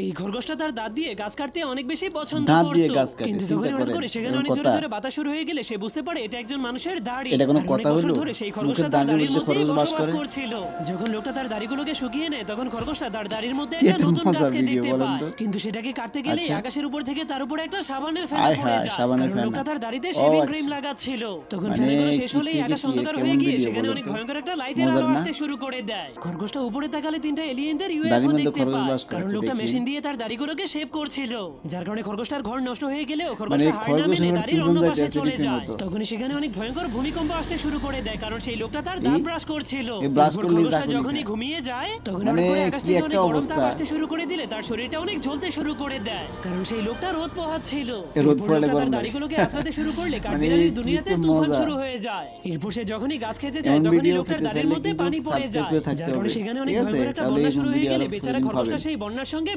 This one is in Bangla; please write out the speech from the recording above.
এই খরগোশটা তার দাঁত দিয়ে গাছ কাটতে অনেক বেশি পছন্দ দাঁত করত। দিয়ে গাছ কাটে, কিন্তু চিন্তা যখন করেন, করে সেখানে এরকম অনেক জোরে কথা? জোরে বাতাস শুরু হয়ে গেলে সে বুঝতে পারে এটা একজন মানুষের দাড়ি। এটা কোনো আর অনেক কথা বছর হলো? ধরে সেই মুখের খরগোশটা তার দাড়ির দাড়ির মধ্যে মধ্যেই খরগোশ বাস বসবাস করে? করছিল। যখন লোকটা তার দাড়িগুলোকে শুকিয়ে নেয় তখন খরগোশটা তার দাড়ির মধ্যে কি একটা একটা নতুন মজার গাছকে ভিডিও দেখতে বলেন পায়। তো? কিন্তু সেটাকে কাটতে গেলেই আচ্ছা। আকাশের উপর থেকে তার উপরে একটা সাবানের ফেনা আয় পড়ে হায়, যায়। সাবানের কারণ ফেনা। লোকটা তার দাড়িতে ও শেভিং আচ্ছা। ক্রিম লাগাচ্ছিল। তখন মানে ফেনাগুলো শেষ কি হলেই থেকে আকাশ কি অন্ধকার কেমন হয়ে গিয়ে ভিডিও সেখানে বলেন অনেক তো? ভয়ঙ্কর একটা লাইটের মজার আলো না? আসতে শুরু করে দেয়। খরগোশটা উপরে তাকালে তিনটা এলিয়েনদের দাড়ির ইউএফও মধ্যে দেখতে খরগোশ পায়। বাস কারণ করছে, লোকটা দেখি। মেশিন দিয়ে তার দাড়িগুলোকে শেভ করছিল, যার কারণে খরগোশটার ঘর নষ্ট হয়ে গেলেও মানে খরগোশটা হার না খরগোশের মেনে ঘর দাড়ির তুফান অন্য যাইতে পাশে আছে চলে যায়। রীতিমতো। তখনই সেখানে অনেক ভয়ঙ্কর ভূমিকম্প আসতে শুরু করে দেয়, কারণ সেই লোকটা তার দাঁত এই ব্রাশ করছিল। এই ব্রাশ এরপর করলেই খরগোশটা ঝাঁকুনি যখনই খায়। ঘুমিয়ে যায় তখন মানে হঠাৎ করে আকাশ কি থেকে একটা অনেক গরম তাপ অবস্থা। আসতে শুরু করে দিলে তার শরীরটা অনেক জ্বলতে শুরু করে দেয়, কারণ সেই লোকটা রোদ পোহাচ্ছিল। এ রোদ এরপর পোহালে লোকটা তার গরম লাগে। দাড়িগুলোকে আঁচড়াতে শুরু করলে মানে কাঠবিড়ালির কি দুনিয়াতে একটা তুফান মজা। শুরু হয়ে যায়। এরপর সে যখনই গাছ খেতে যায় এমন তখনই ভিডিও লোকটার পেতে দাড়ির চাইলে মধ্যে কিন্তু পানি পড়ে সাবস্ক্রাইব যায়, করে থাকতে যার কারণে হবে। সেখানে ঠিক অনেক আছে? ভয়ঙ্কর একটা তাহলে বন্যা এরকম শুরু হয়ে ভিডিও গেলে আরো বেচারা প্রতিদিন খরগোশটা পাবেন। সেই বন্যার সঙ্গে